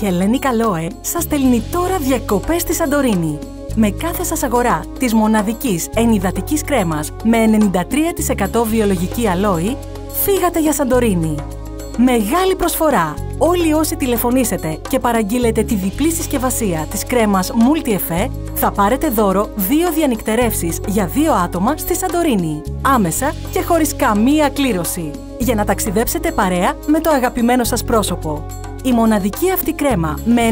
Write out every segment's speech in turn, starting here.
Hellenic Aloe σας στέλνει τώρα διακοπές στη Σαντορίνη. Με κάθε σας αγορά της μοναδικής ενυδατικής κρέμας με 93% βιολογική αλόη, φύγατε για Σαντορίνη. Μεγάλη προσφορά! Όλοι όσοι τηλεφωνήσετε και παραγγείλετε τη διπλή συσκευασία της κρέμας Multi-Effet θα πάρετε δώρο 2 διανυκτερεύσεις για 2 άτομα στη Σαντορίνη. Άμεσα και χωρίς καμία κλήρωση. Για να ταξιδέψετε παρέα με το αγαπημένο σας πρόσωπο. Η μοναδική αυτή κρέμα με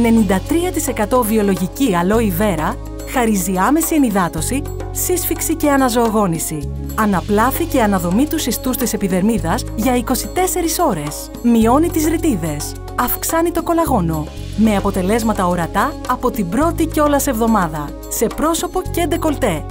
93% βιολογική αλόη βέρα χαρίζει άμεση ενυδάτωση, σύσφιξη και αναζωογόνηση. Αναπλάθει και αναδομεί τους ιστούς της επιδερμίδας για 24 ώρες. Μειώνει τις ρητίδες. Αυξάνει το κολαγόνο. Με αποτελέσματα ορατά από την πρώτη κιόλας εβδομάδα. Σε πρόσωπο και ντεκολτέ.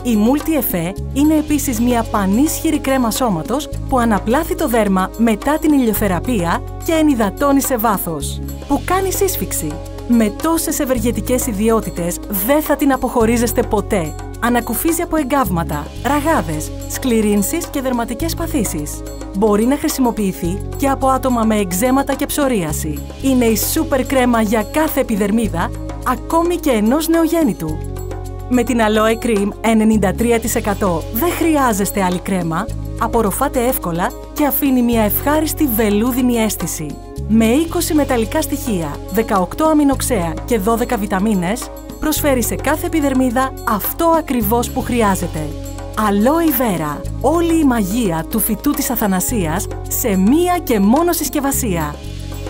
Η Multi-Effet είναι επίσης μια πανίσχυρη κρέμα σώματος που αναπλάθει το δέρμα μετά την ηλιοθεραπεία και ενυδατώνει σε βάθος. Που κάνει σύσφιξη. Με τόσες ευεργετικές ιδιότητες δεν θα την αποχωρίζεστε ποτέ. Ανακουφίζει από εγκάβματα, ραγάδες, σκληρύνσεις και δερματικές παθήσεις. Μπορεί να χρησιμοποιηθεί και από άτομα με εκζέματα και ψωρίαση. Είναι η σούπερ κρέμα για κάθε επιδερμίδα, ακόμη και ενός νεογέννητου. Με την Aloe Cream 93% δεν χρειάζεστε άλλη κρέμα, απορροφάται εύκολα και αφήνει μια ευχάριστη βελούδινη αίσθηση. Με 20 μεταλλικά στοιχεία, 18 αμινοξέα και 12 βιταμίνες, προσφέρει σε κάθε επιδερμίδα αυτό ακριβώς που χρειάζεται. Aloe Vera, όλη η μαγεία του φυτού της Αθανασίας σε μία και μόνο συσκευασία.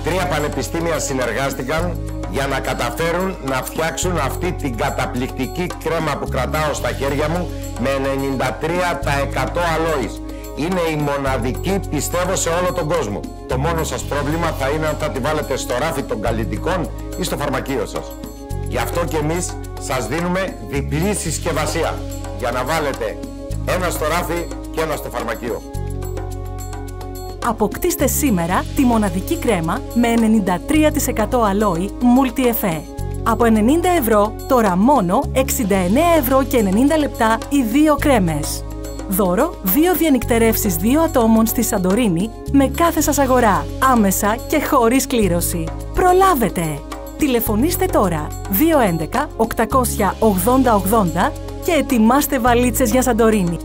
3 πανεπιστήμια συνεργάστηκαν για να καταφέρουν να φτιάξουν αυτή την καταπληκτική κρέμα που κρατάω στα χέρια μου με 93% αλόης. Είναι η μοναδική, πιστεύω, σε όλο τον κόσμο. Το μόνο σας πρόβλημα θα είναι αν θα τη βάλετε στο ράφι των καλλιτικών ή στο φαρμακείο σας. Γι' αυτό και εμείς σας δίνουμε διπλή συσκευασία για να βάλετε ένα στο ράφι και ένα στο φαρμακείο. Αποκτήστε σήμερα τη μοναδική κρέμα με 93% αλόη Multi-Effet. Από 90 ευρώ, τώρα μόνο 69 ευρώ και 90 λεπτά οι 2 κρέμες. Δώρο 2 διανυκτερεύσεις 2 ατόμων στη Σαντορίνη με κάθε σας αγορά, άμεσα και χωρίς κλήρωση. Προλάβετε! Τηλεφωνήστε τώρα 211 880 80 και ετοιμάστε βαλίτσες για Σαντορίνη.